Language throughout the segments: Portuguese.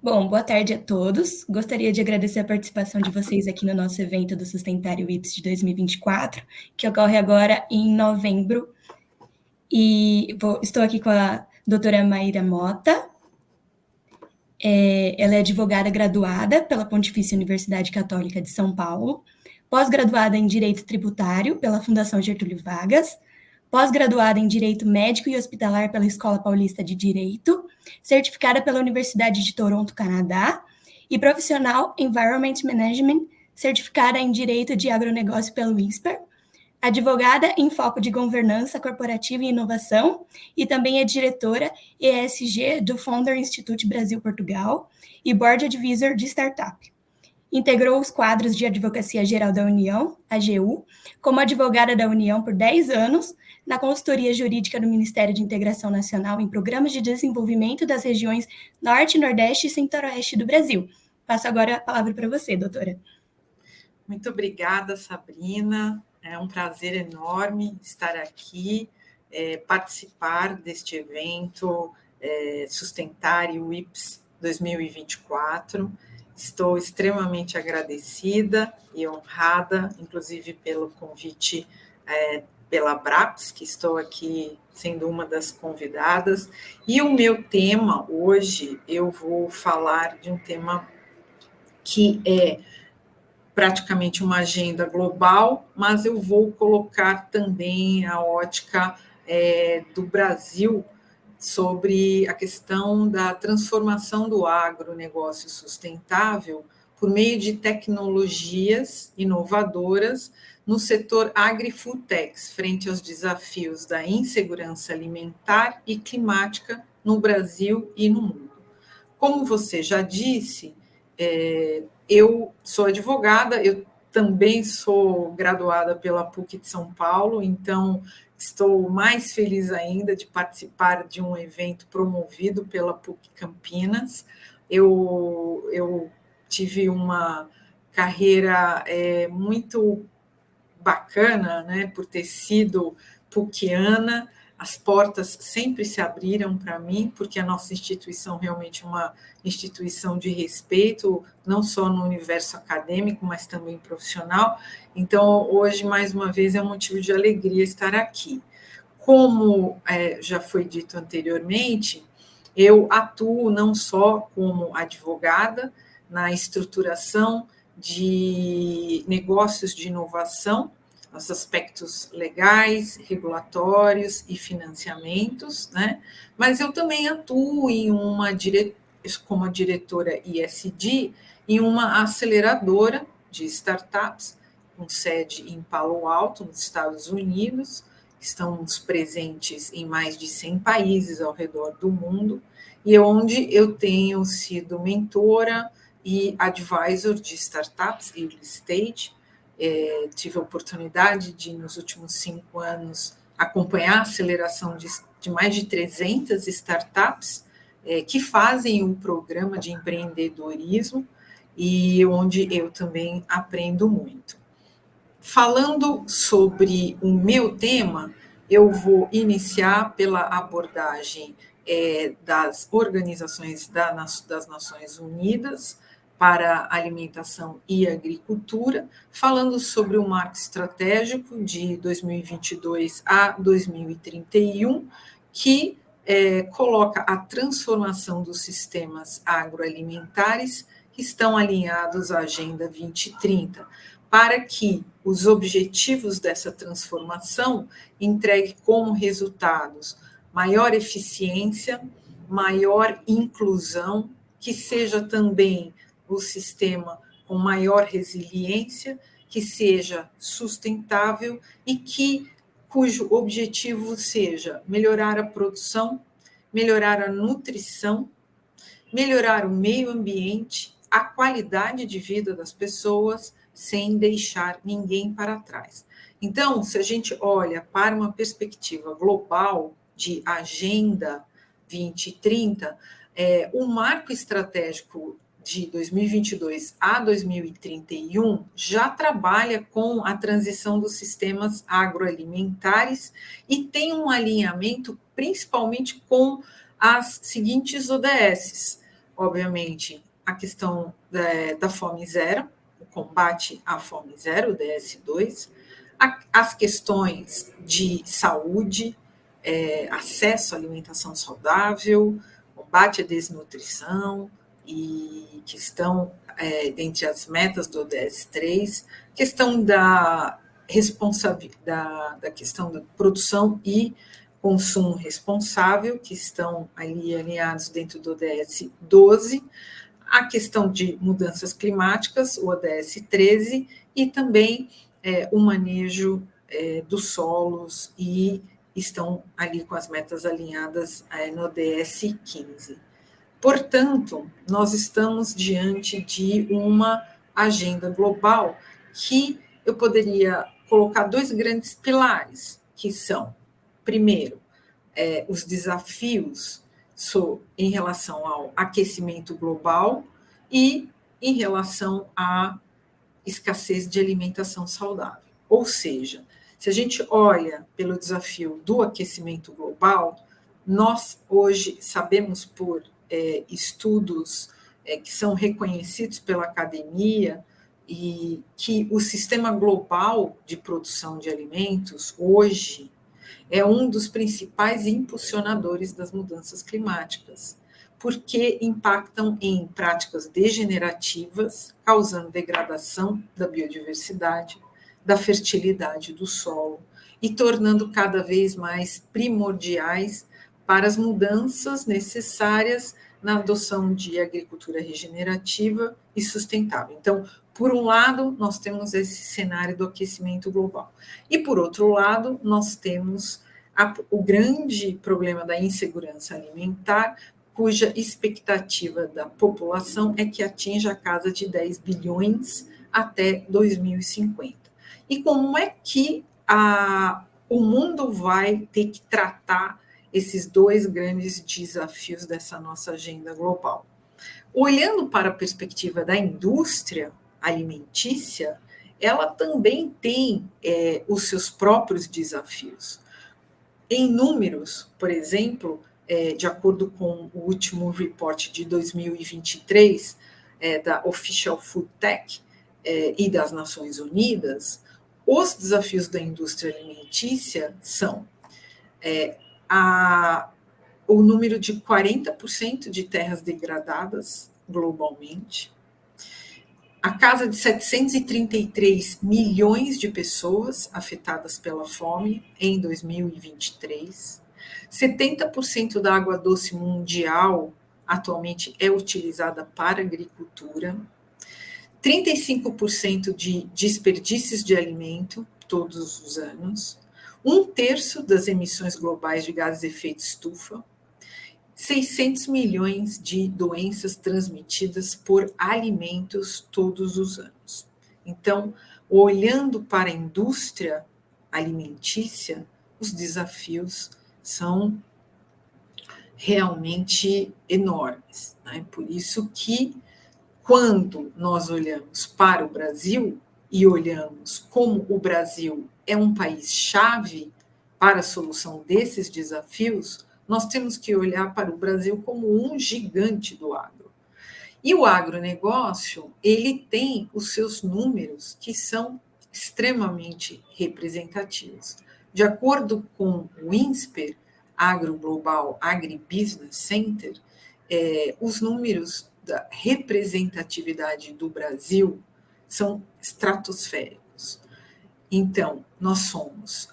Bom, boa tarde a todos. Gostaria de agradecer a participação de vocês aqui no nosso evento do Sustentário IPS de 2024, que ocorre agora em novembro. Estou aqui com a doutora Maíra Mota. Ela é advogada graduada pela Pontifícia Universidade Católica de São Paulo, pós-graduada em Direito Tributário pela Fundação Getúlio Vargas, pós-graduada em Direito Médico e Hospitalar pela Escola Paulista de Direito, certificada pela Universidade de Toronto, Canadá, e profissional Environment Management, certificada em Direito de Agronegócio pelo INSPER, advogada em foco de governança corporativa e inovação, e também é diretora ESG do Founder Institute Brasil Portugal e Board Advisor de Startup. Integrou os quadros de Advocacia Geral da União, AGU, como advogada da União por 10 anos, na consultoria jurídica do Ministério de Integração Nacional em programas de desenvolvimento das regiões Norte, Nordeste e Centro-Oeste do Brasil. Passo agora a palavra para você, doutora. Muito obrigada, Sabrina. É um prazer enorme estar aqui, participar deste evento Sustentário IPS 2024. Estou extremamente agradecida e honrada, inclusive pelo convite pela BRAPS, que estou aqui sendo uma das convidadas. E o meu tema hoje, eu vou falar de um tema que é praticamente uma agenda global, mas eu vou colocar também a ótica do Brasil sobre a questão da transformação do agronegócio sustentável por meio de tecnologias inovadoras no setor agri-foodtechs, frente aos desafios da insegurança alimentar e climática no Brasil e no mundo. Como você já disse, eu sou advogada, eu também sou graduada pela PUC de São Paulo, então estou mais feliz ainda de participar de um evento promovido pela PUC Campinas. Eu tive uma carreira muito bacana, né, por ter sido PUCiana. As portas sempre se abriram para mim, porque a nossa instituição realmente é uma instituição de respeito, não só no universo acadêmico, mas também profissional. Então, hoje, mais uma vez, é um motivo de alegria estar aqui. Como já foi dito anteriormente, eu atuo não só como advogada na estruturação de negócios de inovação, os aspectos legais, regulatórios e financiamentos, né? Mas eu também atuo como a diretora ISD em uma aceleradora de startups com sede em Palo Alto, nos Estados Unidos. Estamos presentes em mais de 100 países ao redor do mundo, e onde eu tenho sido mentora e advisor de startups e real estate. Tive a oportunidade de, nos últimos 5 anos, acompanhar a aceleração de mais de 300 startups que fazem o programa de empreendedorismo, e onde eu também aprendo muito. Falando sobre o meu tema, eu vou iniciar pela abordagem das organizações das Nações Unidas para a Alimentação e Agricultura, falando sobre o marco estratégico de 2022 a 2031, que coloca a transformação dos sistemas agroalimentares que estão alinhados à Agenda 2030, para que os objetivos dessa transformação entreguem como resultados maior eficiência, maior inclusão, que seja também o sistema com maior resiliência, que seja sustentável e cujo objetivo seja melhorar a produção, melhorar a nutrição, melhorar o meio ambiente, a qualidade de vida das pessoas, sem deixar ninguém para trás. Então, se a gente olha para uma perspectiva global de Agenda 2030, o marco estratégico de 2022 a 2031 já trabalha com a transição dos sistemas agroalimentares e tem um alinhamento principalmente com as seguintes ODSs: obviamente, a questão da fome zero, o combate à fome zero, o DS2, as questões de saúde, acesso à alimentação saudável, combate à desnutrição, e que estão dentre as metas do ODS 3, questão da da questão da produção e consumo responsável, que estão ali alinhados dentro do ODS 12, a questão de mudanças climáticas, o ODS 13, e também o manejo dos solos, e estão ali com as metas alinhadas no ODS 15. Portanto, nós estamos diante de uma agenda global que eu poderia colocar dois grandes pilares, que são, primeiro, os desafios em relação ao aquecimento global e em relação à escassez de alimentação saudável. Ou seja, se a gente olha pelo desafio do aquecimento global, nós hoje sabemos por estudos que são reconhecidos pela academia, e que o sistema global de produção de alimentos hoje é um dos principais impulsionadores das mudanças climáticas, porque impactam em práticas degenerativas, causando degradação da biodiversidade, da fertilidade do solo, e tornando cada vez mais primordiais para as mudanças necessárias na adoção de agricultura regenerativa e sustentável. Então, por um lado, nós temos esse cenário do aquecimento global. E, por outro lado, nós temos o grande problema da insegurança alimentar, cuja expectativa da população é que atinja a casa de 10 bilhões até 2050. E como é que o mundo vai ter que tratar esses dois grandes desafios dessa nossa agenda global? Olhando para a perspectiva da indústria alimentícia, ela também tem os seus próprios desafios. Em números, por exemplo, de acordo com o último report de 2023 da Official Food Tech e das Nações Unidas, os desafios da indústria alimentícia são o número de 40% de terras degradadas globalmente, a casa de 733 milhões de pessoas afetadas pela fome em 2023, 70% da água doce mundial atualmente é utilizada para agricultura, 35% de desperdícios de alimento todos os anos, 1/3 das emissões globais de gases de efeito estufa, 600 milhões de doenças transmitidas por alimentos todos os anos. Então, olhando para a indústria alimentícia, os desafios são realmente enormes, né? Por isso que, quando nós olhamos para o Brasil e olhamos como o Brasil é um país-chave para a solução desses desafios, nós temos que olhar para o Brasil como um gigante do agro. E o agronegócio, ele tem os seus números que são extremamente representativos. De acordo com o INSPER, Agro Global Agribusiness Center, os números da representatividade do Brasil são estratosféricos. Então, nós somos,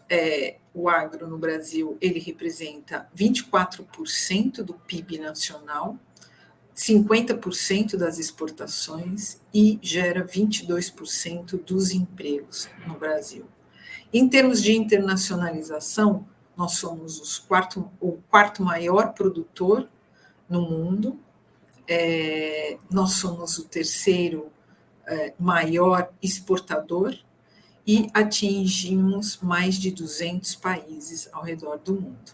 o agro no Brasil, ele representa 24% do PIB nacional, 50% das exportações e gera 22% dos empregos no Brasil. Em termos de internacionalização, nós somos o quarto maior produtor no mundo, nós somos o terceiro maior exportador, e atingimos mais de 200 países ao redor do mundo.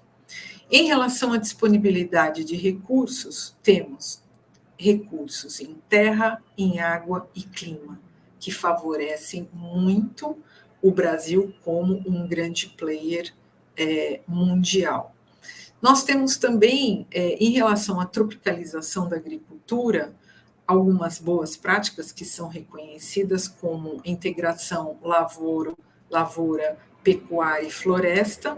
Em relação à disponibilidade de recursos, temos recursos em terra, em água e clima, que favorecem muito o Brasil como um grande player mundial. Nós temos também, em relação à tropicalização da agricultura, algumas boas práticas que são reconhecidas como integração lavoura, pecuária e floresta.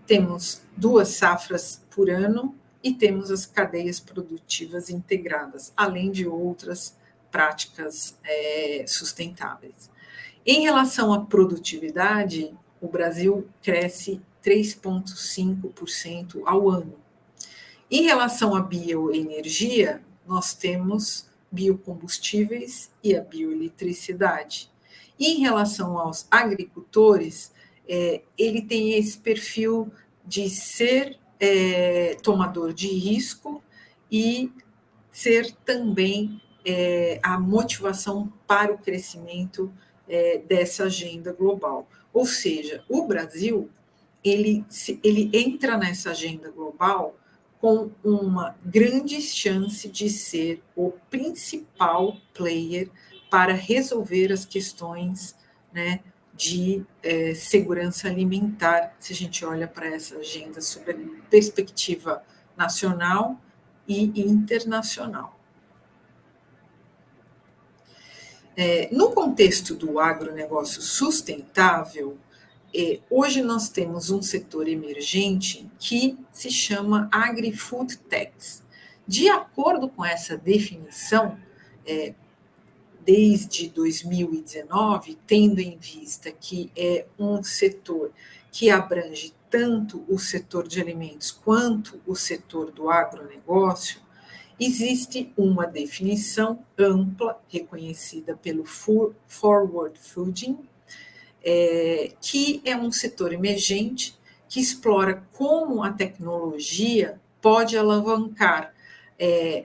Temos 2 safras por ano e temos as cadeias produtivas integradas, além de outras práticas sustentáveis. Em relação à produtividade, o Brasil cresce 3,5% ao ano. Em relação à bioenergia, nós temos biocombustíveis e a bioeletricidade. E em relação aos agricultores, ele tem esse perfil de ser tomador de risco e ser também a motivação para o crescimento dessa agenda global. Ou seja, o Brasil ele entra nessa agenda global com uma grande chance de ser o principal player para resolver as questões, né, de segurança alimentar, se a gente olha para essa agenda sob a perspectiva nacional e internacional. No contexto do agronegócio sustentável, hoje nós temos um setor emergente que se chama Agri-Food Techs. De acordo com essa definição, desde 2019, tendo em vista que é um setor que abrange tanto o setor de alimentos quanto o setor do agronegócio, existe uma definição ampla, reconhecida pelo Forward Fooding, que é um setor emergente que explora como a tecnologia pode alavancar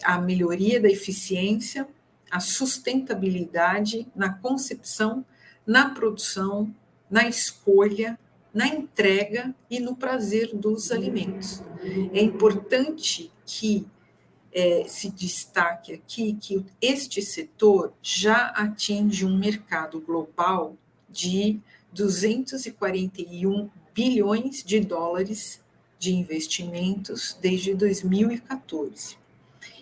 a melhoria da eficiência, a sustentabilidade na concepção, na produção, na escolha, na entrega e no prazer dos alimentos. É importante que se destaque aqui que este setor já atinge um mercado global de 241 bilhões de dólares de investimentos desde 2014.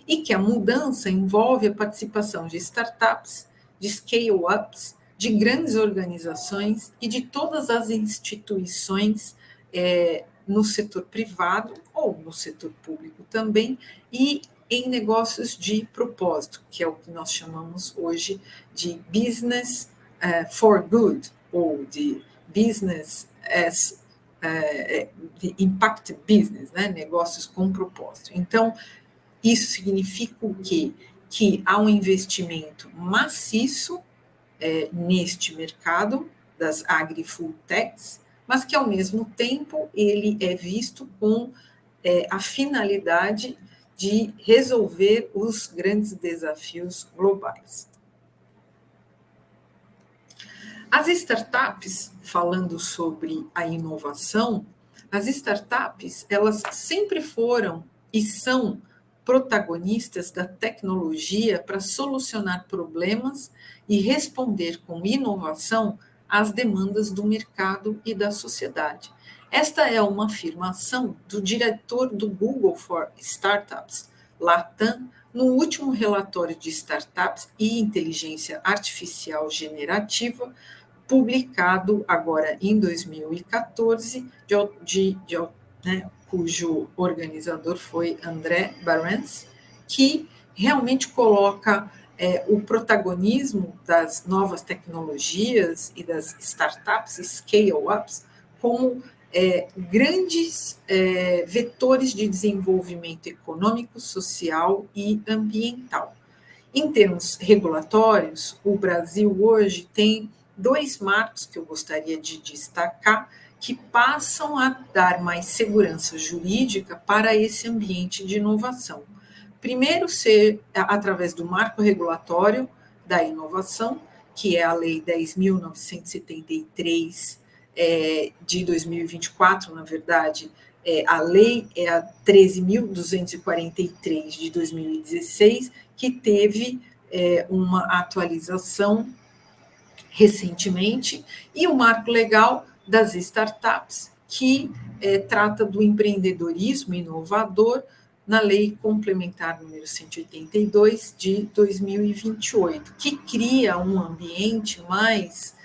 E que a mudança envolve a participação de startups, de scale-ups, de grandes organizações e de todas as instituições no setor privado ou no setor público também, e em negócios de propósito, que é o que nós chamamos hoje de business for good, ou de business as de impact business, né? Negócios com propósito. Então, isso significa o quê? Que há um investimento maciço neste mercado das agri-food techs, mas que, ao mesmo tempo, ele é visto com a finalidade de resolver os grandes desafios globais. As startups, falando sobre a inovação, as startups, elas sempre foram e são protagonistas da tecnologia para solucionar problemas e responder com inovação às demandas do mercado e da sociedade. Esta é uma afirmação do diretor do Google for Startups, Latam, no último relatório de startups e inteligência artificial generativa, publicado agora em 2014, cujo organizador foi André Barents, que realmente coloca o protagonismo das novas tecnologias e das startups, scale-ups, como grandes vetores de desenvolvimento econômico, social e ambiental. Em termos regulatórios, o Brasil hoje tem 2 marcos que eu gostaria de destacar, que passam a dar mais segurança jurídica para esse ambiente de inovação. Primeiro, ser através do marco regulatório da inovação, que é a Lei 10.973 de 2024, na verdade, a lei é a 13.243 de 2016, que teve uma atualização recentemente, e o marco legal das startups, que trata do empreendedorismo inovador na Lei Complementar número 182 de 2028, que cria um ambiente mais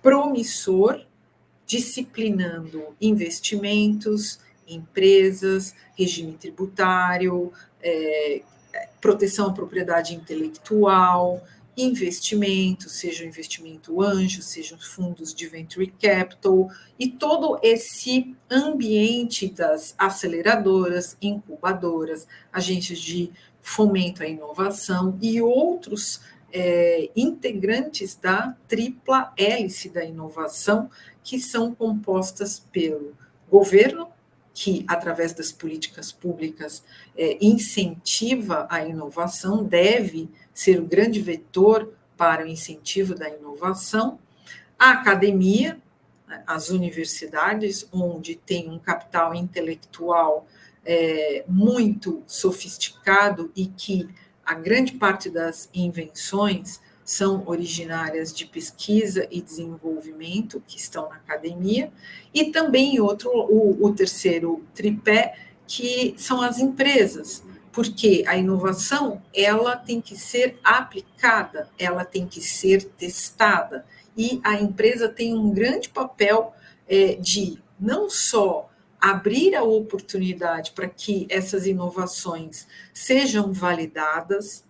promissor, disciplinando investimentos, empresas, regime tributário, proteção à propriedade intelectual, investimento, seja o investimento anjo, sejam fundos de venture capital, e todo esse ambiente das aceleradoras, incubadoras, agências de fomento à inovação e outros integrantes da tripla hélice da inovação, que são compostas pelo governo, que, através das políticas públicas, incentiva a inovação, deve ser o grande vetor para o incentivo da inovação, a academia, as universidades, onde tem um capital intelectual muito sofisticado e que a grande parte das invenções são originárias de pesquisa e desenvolvimento, que estão na academia, e também o terceiro tripé, que são as empresas, porque a inovação ela tem que ser aplicada, ela tem que ser testada, e a empresa tem um grande papel de não só abrir a oportunidade para que essas inovações sejam validadas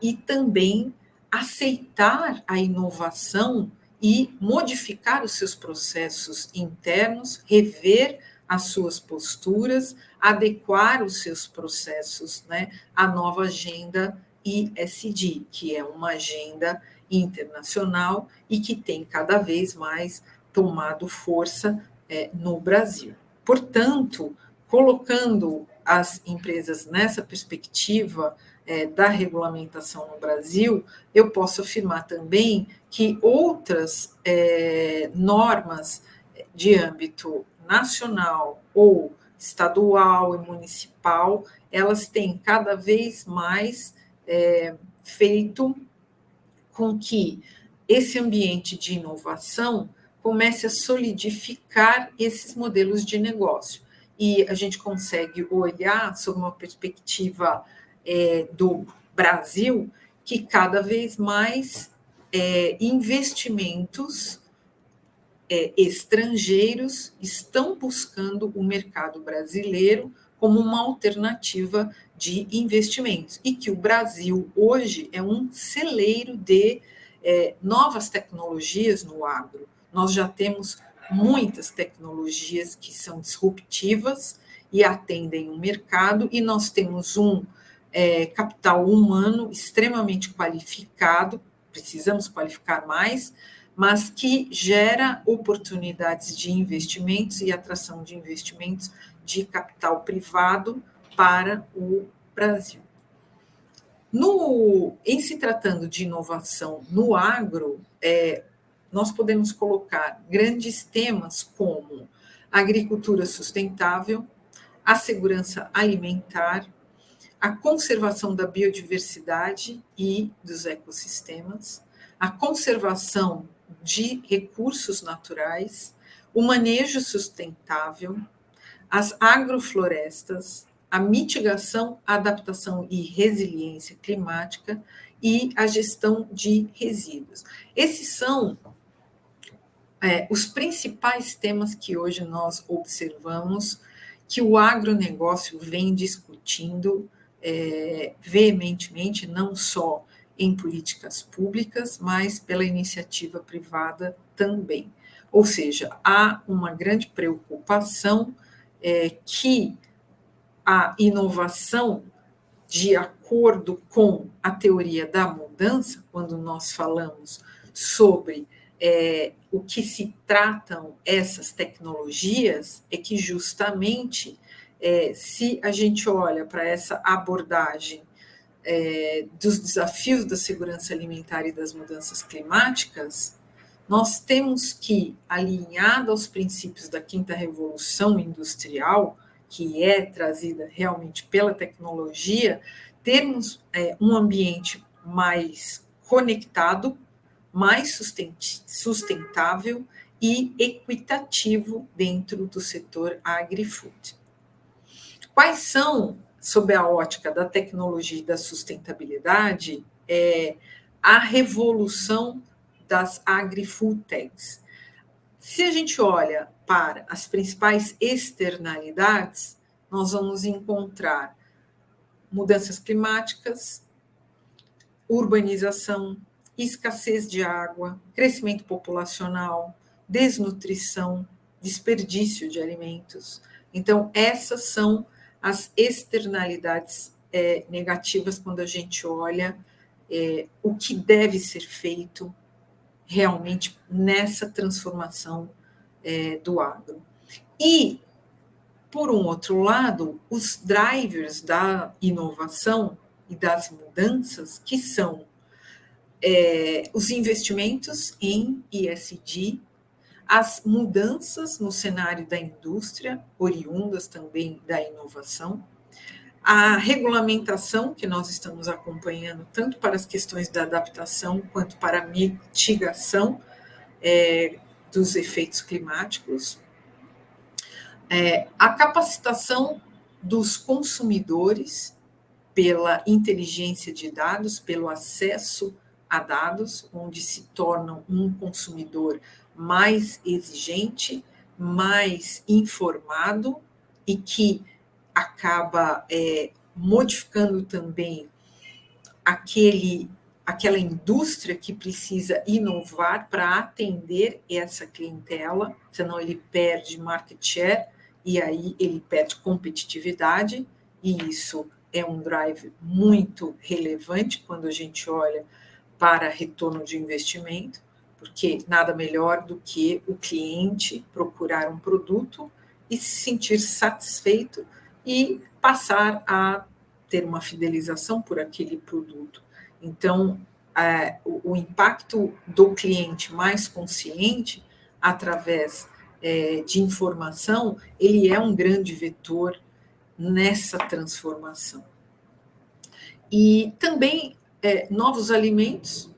e também aceitar a inovação e modificar os seus processos internos, rever as suas posturas, adequar os seus processos, né, à nova agenda ESG, que é uma agenda internacional e que tem cada vez mais tomado força no Brasil. Portanto, colocando as empresas nessa perspectiva da regulamentação no Brasil, eu posso afirmar também que outras normas de âmbito nacional ou estadual e municipal, elas têm cada vez mais feito com que esse ambiente de inovação comece a solidificar esses modelos de negócio. E a gente consegue olhar sob uma perspectiva do Brasil, que cada vez mais investimentos estrangeiros estão buscando o mercado brasileiro como uma alternativa de investimentos, e que o Brasil hoje é um celeiro de novas tecnologias no agro. Nós já temos muitas tecnologias que são disruptivas e atendem o mercado, e nós temos um capital humano extremamente qualificado, precisamos qualificar mais, mas que gera oportunidades de investimentos e atração de investimentos de capital privado para o Brasil. Em se tratando de inovação no agro, nós podemos colocar grandes temas como a agricultura sustentável, a segurança alimentar, a conservação da biodiversidade e dos ecossistemas, a conservação de recursos naturais, o manejo sustentável, as agroflorestas, a mitigação, a adaptação e resiliência climática e a gestão de resíduos. Esses são os principais temas que hoje nós observamos que o agronegócio vem discutindo veementemente, não só em políticas públicas, mas pela iniciativa privada também. Ou seja, há uma grande preocupação que a inovação, de acordo com a teoria da mudança, quando nós falamos sobre o que se tratam essas tecnologias, é que justamente se a gente olha para essa abordagem dos desafios da segurança alimentar e das mudanças climáticas, nós temos que, alinhado aos princípios da quinta revolução industrial, que é trazida realmente pela tecnologia, termos um ambiente mais conectado, mais sustentável e equitativo dentro do setor agri-food. Quais são, sob a ótica da tecnologia e da sustentabilidade, a revolução das agri-food techs? Se a gente olha para as principais externalidades, nós vamos encontrar mudanças climáticas, urbanização, escassez de água, crescimento populacional, desnutrição, desperdício de alimentos. Então, essas são as externalidades negativas quando a gente olha o que deve ser feito realmente nessa transformação do agro. E, por um outro lado, os drivers da inovação e das mudanças, que são os investimentos em ESG, as mudanças no cenário da indústria, oriundas também da inovação, a regulamentação que nós estamos acompanhando, tanto para as questões da adaptação quanto para a mitigação dos efeitos climáticos, a capacitação dos consumidores pela inteligência de dados, pelo acesso a dados, onde se tornam um consumidor mais exigente, mais informado e que acaba modificando também aquela indústria que precisa inovar para atender essa clientela, senão ele perde market share e aí ele perde competitividade, e isso é um drive muito relevante quando a gente olha para retorno de investimento, porque nada melhor do que o cliente procurar um produto e se sentir satisfeito e passar a ter uma fidelização por aquele produto. Então, o impacto do cliente mais consciente, através de informação, ele é um grande vetor nessa transformação. E também novos alimentos,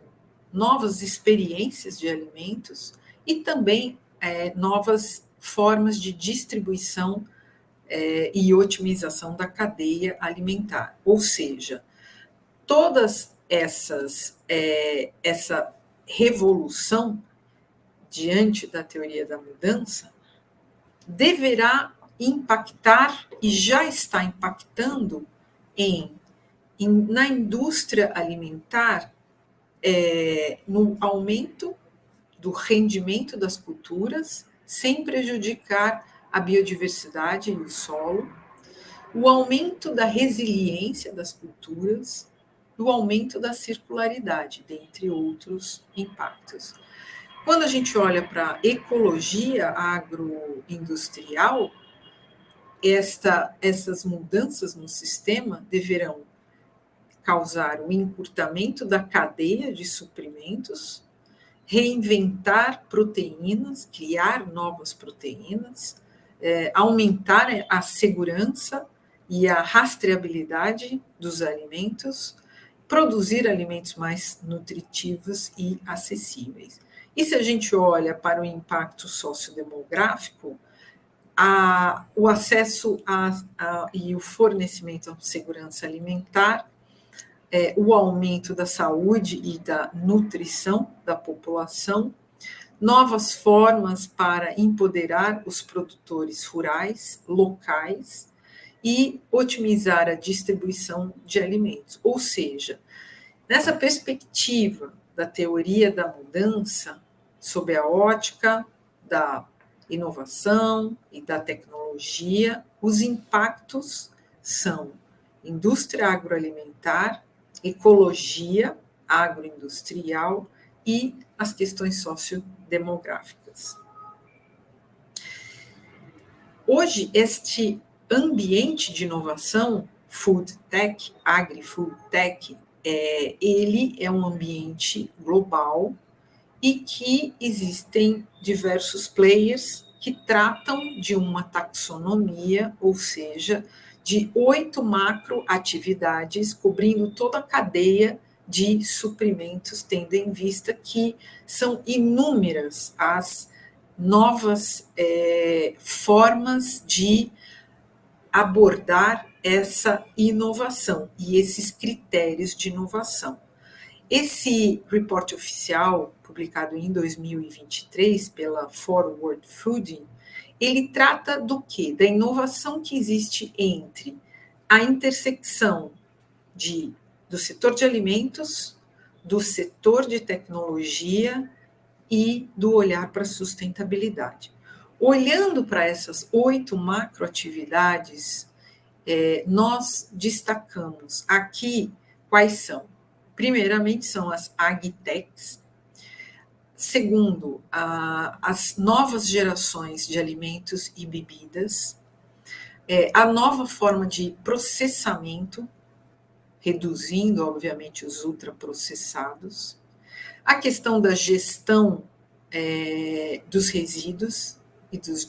novas experiências de alimentos e também novas formas de distribuição e otimização da cadeia alimentar. Ou seja, todas essa revolução diante da teoria da mudança deverá impactar e já está impactando na indústria alimentar, no aumento do rendimento das culturas, sem prejudicar a biodiversidade e o solo, o aumento da resiliência das culturas, o aumento da circularidade, dentre outros impactos. Quando a gente olha para a ecologia agroindustrial, essas mudanças no sistema deverão causar o encurtamento da cadeia de suprimentos, reinventar proteínas, criar novas proteínas, aumentar a segurança e a rastreabilidade dos alimentos, produzir alimentos mais nutritivos e acessíveis. E se a gente olha para o impacto sociodemográfico, o acesso e o fornecimento à segurança alimentar, o aumento da saúde e da nutrição da população, novas formas para empoderar os produtores rurais, locais, e otimizar a distribuição de alimentos. Ou seja, nessa perspectiva da teoria da mudança, sob a ótica da inovação e da tecnologia, os impactos são indústria agroalimentar, ecologia agroindustrial e as questões sociodemográficas. Hoje, este ambiente de inovação, food tech, agri-food tech, ele é um ambiente global e que existem diversos players que tratam de uma taxonomia, ou seja, de 8 macroatividades, cobrindo toda a cadeia de suprimentos, tendo em vista que são inúmeras as novas formas de abordar essa inovação e esses critérios de inovação. Esse report oficial, publicado em 2023 pela Forward Fooding, ele trata do quê? Da inovação que existe entre a intersecção do setor de alimentos, do setor de tecnologia e do olhar para a sustentabilidade. Olhando para essas 8 macroatividades, nós destacamos aqui quais são. Primeiramente, são as agtechs. Segundo, as novas gerações de alimentos e bebidas. A nova forma de processamento, reduzindo, obviamente, os ultraprocessados. A questão da gestão dos resíduos e dos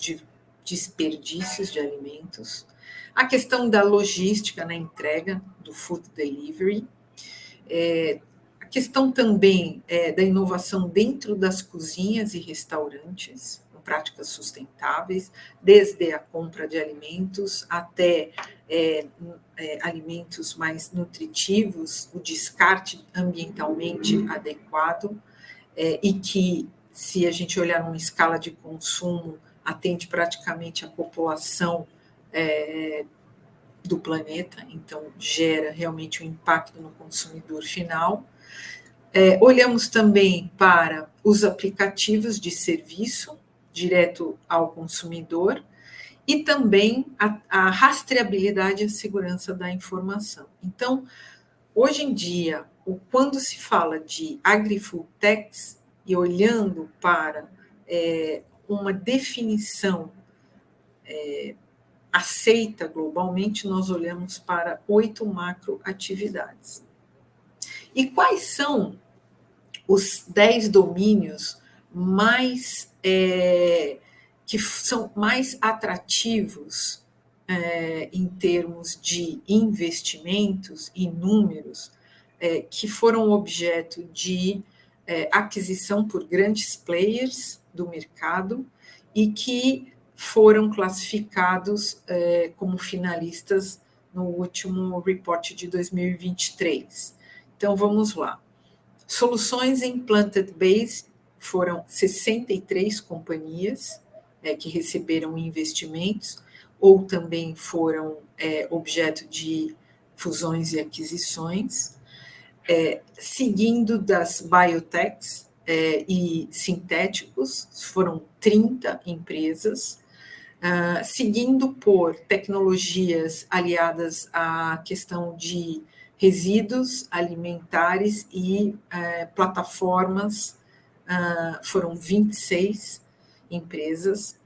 desperdícios de alimentos. A questão da logística na entrega, do food delivery. A questão também da inovação dentro das cozinhas e restaurantes, com práticas sustentáveis, desde a compra de alimentos até alimentos mais nutritivos, o descarte ambientalmente adequado, e que, se a gente olhar numa escala de consumo, atende praticamente a população do planeta, então gera realmente um impacto no consumidor final. Olhamos também para os aplicativos de serviço direto ao consumidor e também a rastreabilidade e a segurança da informação. Então, hoje em dia, quando se fala de agri-food techs e olhando para uma definição aceita globalmente, nós olhamos para 8 macroatividades. E quais são os 10 domínios que são mais atrativos em termos de investimentos e números, que foram objeto de aquisição por grandes players do mercado e que foram classificados como finalistas no último report de 2023. Então, vamos lá. Soluções em plant-based foram 63 companhias que receberam investimentos ou também foram objeto de fusões e aquisições, seguindo das biotechs e sintéticos, foram 30 empresas, seguindo por tecnologias aliadas à questão de resíduos alimentares e plataformas, foram 26 empresas.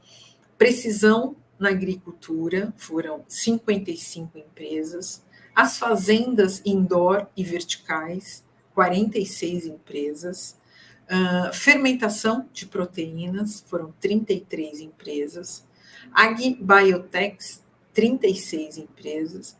Precisão na agricultura, foram 55 empresas. As fazendas indoor e verticais, 46 empresas. Fermentação de proteínas, foram 33 empresas. Agbiotechs, 36 empresas.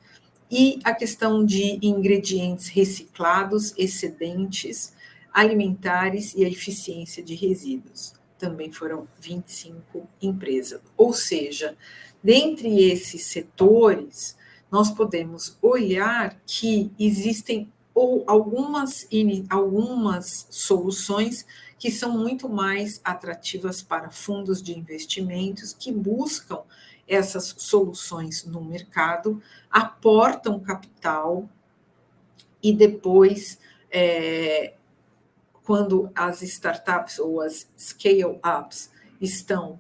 E a questão de ingredientes reciclados, excedentes, alimentares e a eficiência de resíduos. Também foram 25 empresas. Ou seja, dentre esses setores, nós podemos olhar que existem algumas soluções que são muito mais atrativas para fundos de investimentos que buscam essas soluções no mercado, aportam capital e depois, quando as startups ou as scale-ups estão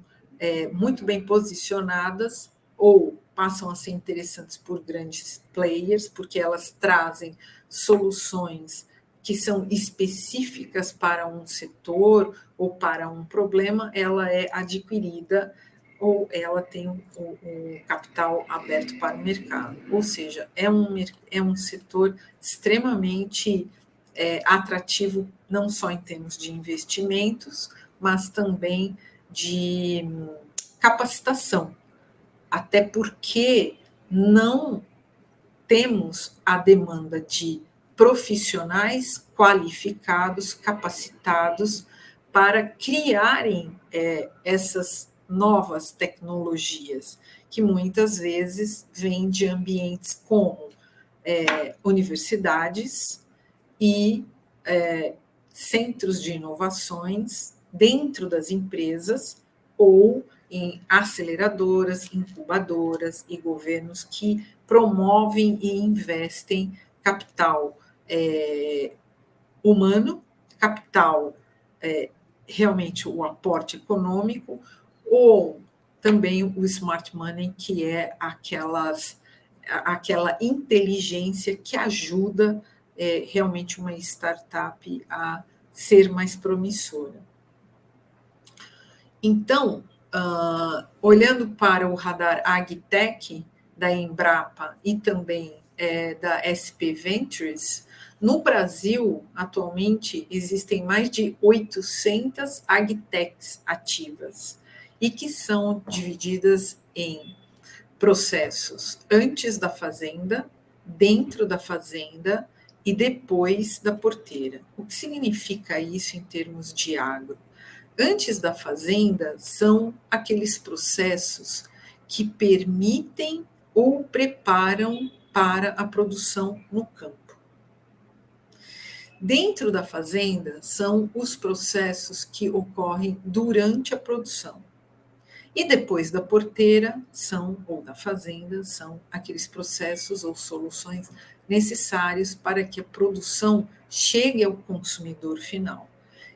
muito bem posicionadas ou passam a ser interessantes por grandes players, porque elas trazem soluções que são específicas para um setor ou para um problema, ela é adquirida ou ela tem um capital aberto para o mercado. Ou seja, é um setor extremamente atrativo, não só em termos de investimentos, mas também de capacitação. Até porque não temos a demanda de profissionais qualificados, capacitados, para criarem essas novas tecnologias, que muitas vezes vêm de ambientes como universidades e centros de inovações dentro das empresas ou em aceleradoras, incubadoras e governos que promovem e investem capital humano, capital realmente o aporte econômico, ou também o smart money, que é aquela inteligência que ajuda realmente uma startup a ser mais promissora. Então, olhando para o radar AgTech da Embrapa e também da SP Ventures, no Brasil, atualmente, existem mais de 800 AgTechs ativas e que são divididas em processos antes da fazenda, dentro da fazenda e depois da porteira. O que significa isso em termos de agro? Antes da fazenda são aqueles processos que permitem ou preparam para a produção no campo. Dentro da fazenda são os processos que ocorrem durante a produção. E depois da porteira ou da fazenda, são aqueles processos ou soluções necessários para que a produção chegue ao consumidor final.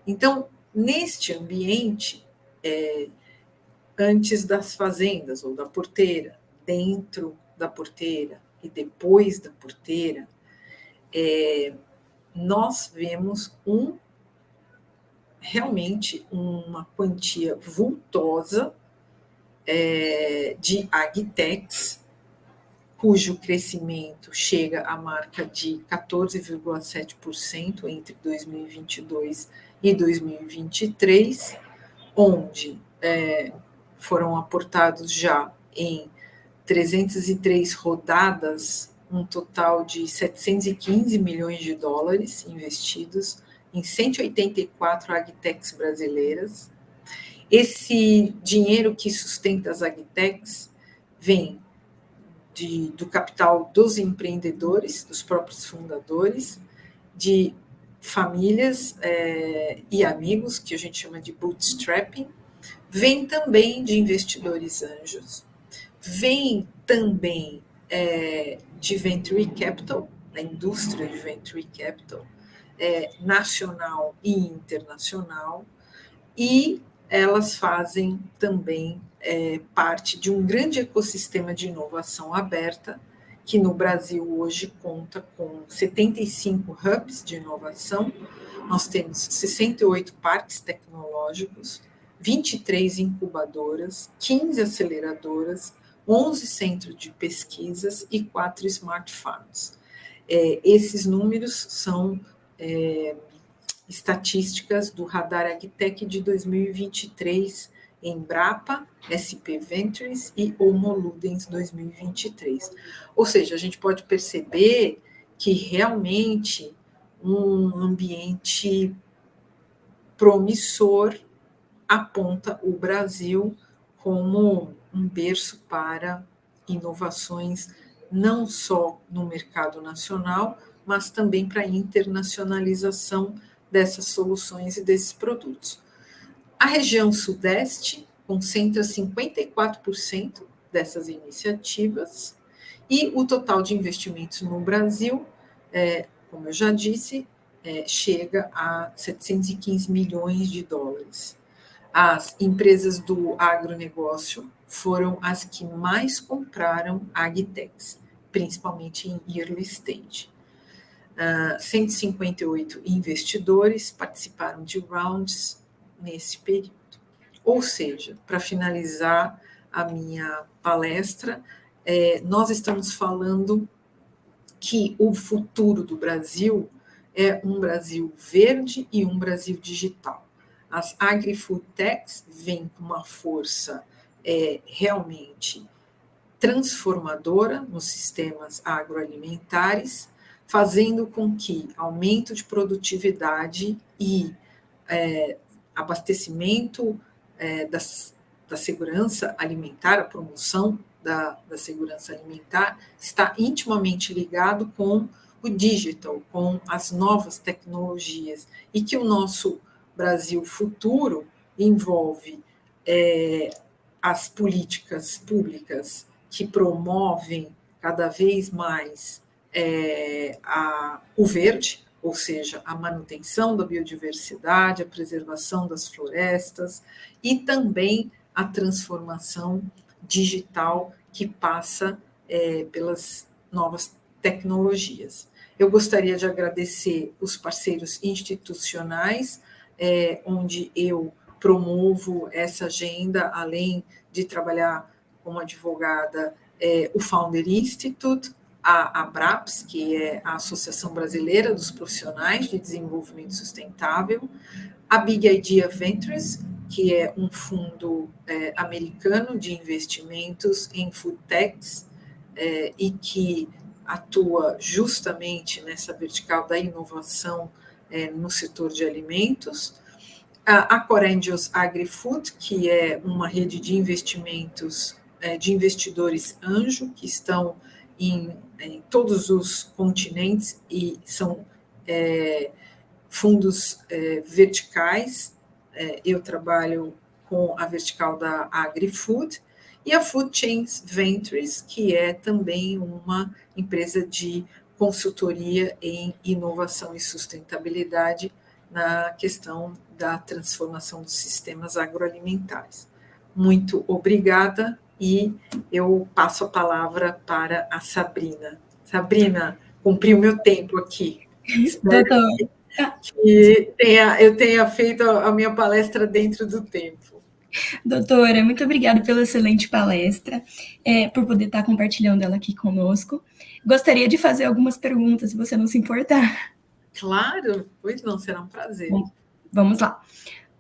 Então, neste ambiente, antes das fazendas ou da porteira, dentro da porteira e depois da porteira, nós vemos realmente uma quantia vultosa de agtechs, cujo crescimento chega à marca de 14,7% entre 2022 e 2023, onde foram aportados já em 303 rodadas um total de 715 milhões de dólares investidos em 184 agtechs brasileiras. Esse dinheiro que sustenta as agtechs vem do capital dos empreendedores, dos próprios fundadores, de famílias e amigos, que a gente chama de bootstrapping, vem também de investidores anjos, vem também de venture capital, da indústria de venture capital, nacional e internacional, e elas fazem também parte de um grande ecossistema de inovação aberta, que no Brasil hoje conta com 75 hubs de inovação, nós temos 68 parques tecnológicos, 23 incubadoras, 15 aceleradoras, 11 centros de pesquisas e 4 smart farms. Esses números são estatísticas do Radar AgTech de 2023, Embrapa, SP Ventures e Homo Ludens 2023. Ou seja, a gente pode perceber que realmente um ambiente promissor aponta o Brasil como um berço para inovações, não só no mercado nacional, mas também para a internacionalização dessas soluções e desses produtos. A região Sudeste concentra 54% dessas iniciativas e o total de investimentos no Brasil, como eu já disse, chega a 715 milhões de dólares. As empresas do agronegócio foram as que mais compraram agtechs, principalmente em early stage. 158 investidores participaram de rounds nesse período. Ou seja, para finalizar a minha palestra, nós estamos falando que o futuro do Brasil é um Brasil verde e um Brasil digital. As agri-food techs vêm com uma força realmente transformadora nos sistemas agroalimentares, fazendo com que aumento de produtividade e abastecimento da segurança alimentar, a promoção da segurança alimentar, está intimamente ligado com o digital, com as novas tecnologias, e que o nosso Brasil futuro envolve as políticas públicas que promovem cada vez mais o verde, ou seja, a manutenção da biodiversidade, a preservação das florestas e também a transformação digital que passa pelas novas tecnologias. Eu gostaria de agradecer os parceiros institucionais, onde eu promovo essa agenda, além de trabalhar como advogada, o Founder Institute, a ABRAPS, que é a Associação Brasileira dos Profissionais de Desenvolvimento Sustentável, a Big Idea Ventures, que é um fundo americano de investimentos em food techs, e que atua justamente nessa vertical da inovação no setor de alimentos, a Corangels AgriFood, que é uma rede de investimentos, de investidores anjo, que estão em todos os continentes e são fundos verticais. Eu trabalho com a vertical da AgriFood, e a Food Chains Ventures, que é também uma empresa de consultoria em inovação e sustentabilidade na questão da transformação dos sistemas agroalimentares. Muito obrigada, e eu passo a palavra para a Sabrina. Sabrina, cumpri o meu tempo aqui. Espero que eu tenha feito a minha palestra dentro do tempo. Doutora, muito obrigada pela excelente palestra, por poder estar compartilhando ela aqui conosco. Gostaria de fazer algumas perguntas, se você não se importar. Claro, pois não, será um prazer. Bom, vamos lá.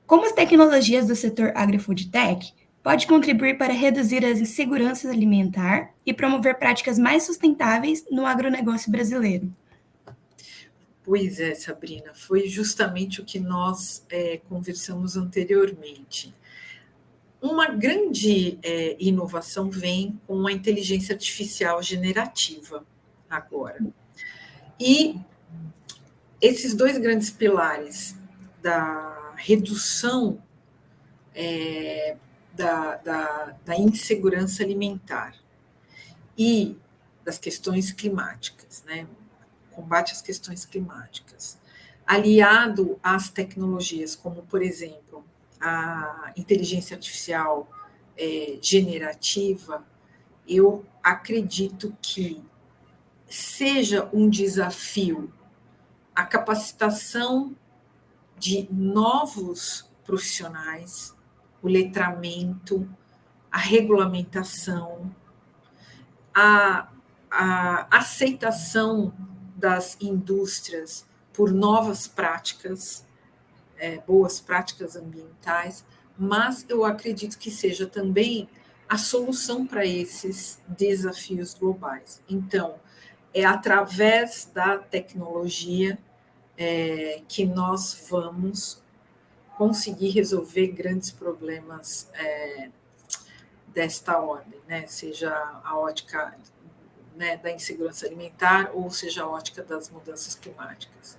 Como as tecnologias do setor agri-food tech pode contribuir para reduzir a insegurança alimentar e promover práticas mais sustentáveis no agronegócio brasileiro? Pois é, Sabrina, foi justamente o que nós conversamos anteriormente. Uma grande inovação vem com a inteligência artificial generativa agora. E esses dois grandes pilares da redução da insegurança alimentar e das questões climáticas, né? Combate às questões climáticas, aliado às tecnologias como, por exemplo, a inteligência artificial generativa, eu acredito que seja um desafio a capacitação de novos profissionais, o letramento, a regulamentação, a aceitação das indústrias por novas práticas, boas práticas ambientais, mas eu acredito que seja também a solução para esses desafios globais. Então, é através da tecnologia que nós vamos conseguir resolver grandes problemas desta ordem, né? Seja a ótica da insegurança alimentar, ou seja a ótica das mudanças climáticas.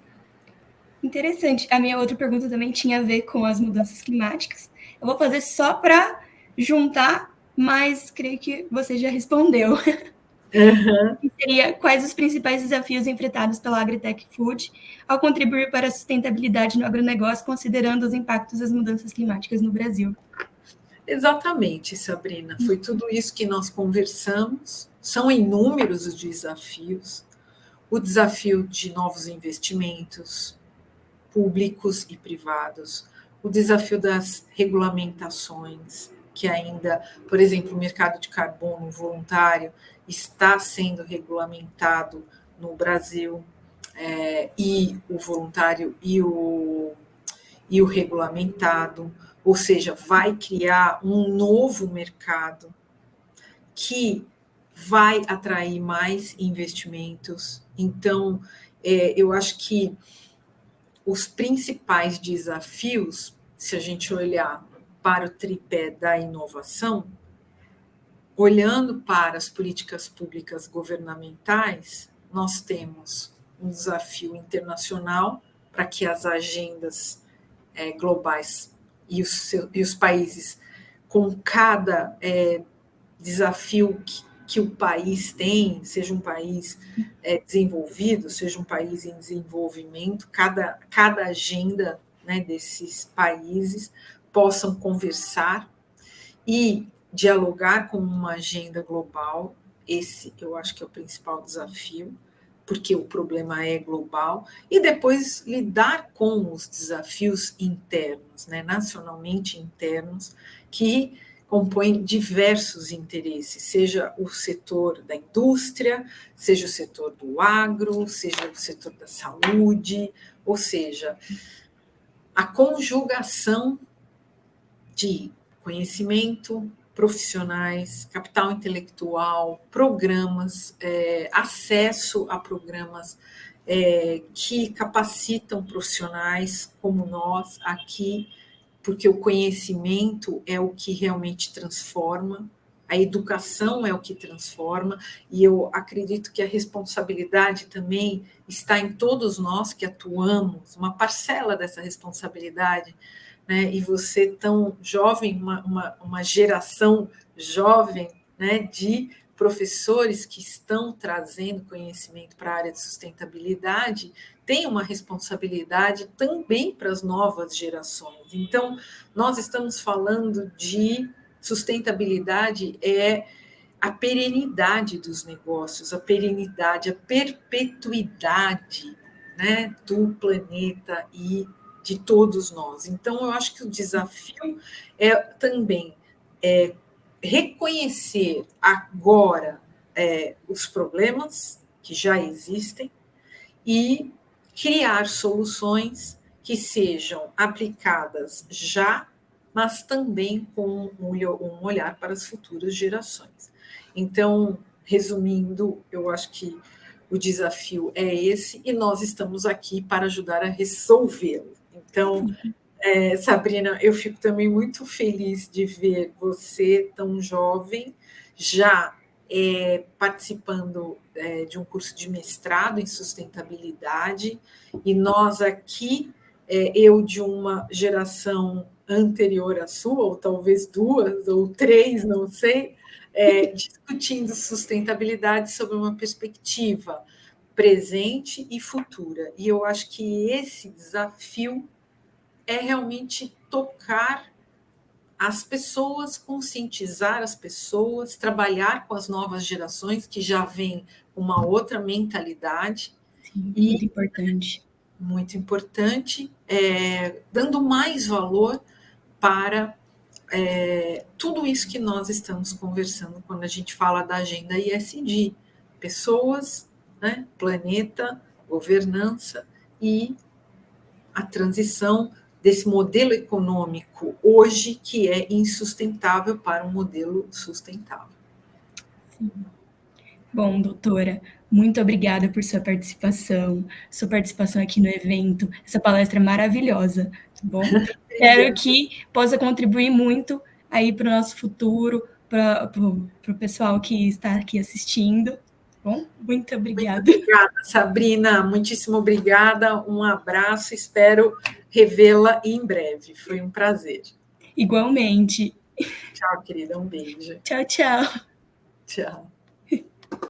Interessante. A minha outra pergunta também tinha a ver com as mudanças climáticas. Eu vou fazer só para juntar, mas creio que você já respondeu. Uhum. Seria quais os principais desafios enfrentados pela Agritech Food ao contribuir para a sustentabilidade no agronegócio, considerando os impactos das mudanças climáticas no Brasil? Exatamente, Sabrina. Foi tudo isso que nós conversamos. São inúmeros os desafios. O desafio de novos investimentos públicos e privados, o desafio das regulamentações, que ainda, por exemplo, o mercado de carbono voluntário está sendo regulamentado no Brasil, e o voluntário e o regulamentado, ou seja, vai criar um novo mercado que vai atrair mais investimentos. Então, eu acho que os principais desafios se a gente olhar para o tripé da inovação, olhando para as políticas públicas governamentais, nós temos um desafio internacional para que as agendas globais e os países, com cada desafio que o país tem, seja um país desenvolvido, seja um país em desenvolvimento, cada agenda, né, desses países possam conversar e dialogar com uma agenda global. Esse eu acho que é o principal desafio, porque o problema é global, e depois lidar com os desafios internos, né, nacionalmente internos, que compõem diversos interesses, seja o setor da indústria, seja o setor do agro, seja o setor da saúde, ou seja, a conjugação de conhecimento, profissionais, capital intelectual, programas, acesso a programas que capacitam profissionais como nós aqui, porque o conhecimento é o que realmente transforma, a educação é o que transforma, e eu acredito que a responsabilidade também está em todos nós que atuamos, uma parcela dessa responsabilidade, né? E você tão jovem, uma geração jovem, né, de professores que estão trazendo conhecimento para a área de sustentabilidade, tem uma responsabilidade também para as novas gerações. Então, nós estamos falando de sustentabilidade, a perenidade dos negócios, a perenidade, a perpetuidade, né, do planeta e de todos nós. Então, eu acho que o desafio é também reconhecer agora os problemas que já existem e criar soluções que sejam aplicadas já, mas também com um olhar para as futuras gerações. Então, resumindo, eu acho que o desafio é esse e nós estamos aqui para ajudar a resolvê-lo. Então, Sabrina, eu fico também muito feliz de ver você tão jovem, já participando de um curso de mestrado em sustentabilidade, e nós aqui, eu de uma geração anterior à sua, ou talvez duas ou três, não sei, discutindo sustentabilidade sob uma perspectiva presente e futura. E eu acho que esse desafio é realmente tocar as pessoas, conscientizar as pessoas, trabalhar com as novas gerações que já vêm com uma outra mentalidade. Sim, muito importante. Muito importante, dando mais valor para tudo isso que nós estamos conversando quando a gente fala da agenda ESG, pessoas, né, planeta, governança e a transição desse modelo econômico hoje que é insustentável para um modelo sustentável. Sim. Bom, doutora, muito obrigada por sua participação aqui no evento, essa palestra maravilhosa, tá bom? Espero que possa contribuir muito aí para o nosso futuro, para o pessoal que está aqui assistindo. Bom, muito obrigada. Muito obrigada, Sabrina, muitíssimo obrigada, um abraço, espero revê-la em breve, foi um prazer. Igualmente. Tchau, querida, um beijo. Tchau, tchau. Tchau.